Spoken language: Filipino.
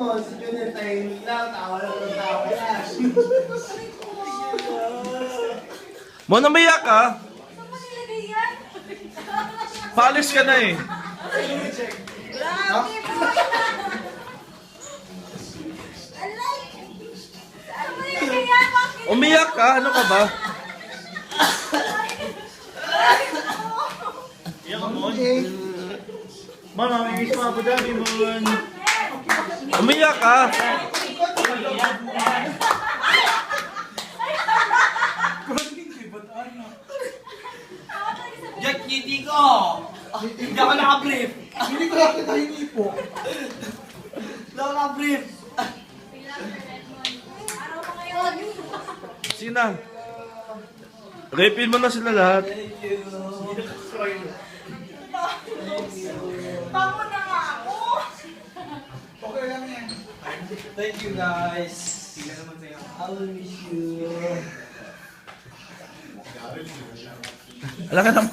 mo, si Junior tahimik lang, tawa lang ng tawa yan. Mo na maiyak ka? Saan mo nilagay yan? Paalis ka na eh. Grabe po! Alay! Saan mo nilagay yan? Bakit? Umiyak ka? Ano ka ba? Iyak ka, Mon. Mama, may miss mo ako dami, Mon. Umiyak ka? Jack, ngiti ko! Hindi ako naka-brief! Hindi ko lang kita hindi po. Hindi ako naka-brief! Araw pa ngayon. Sina? Rapin mo na sila lahat. Thank you! Bango na nga ako. Okay lang yan. Thank you guys! I will miss you! Alam ka naman.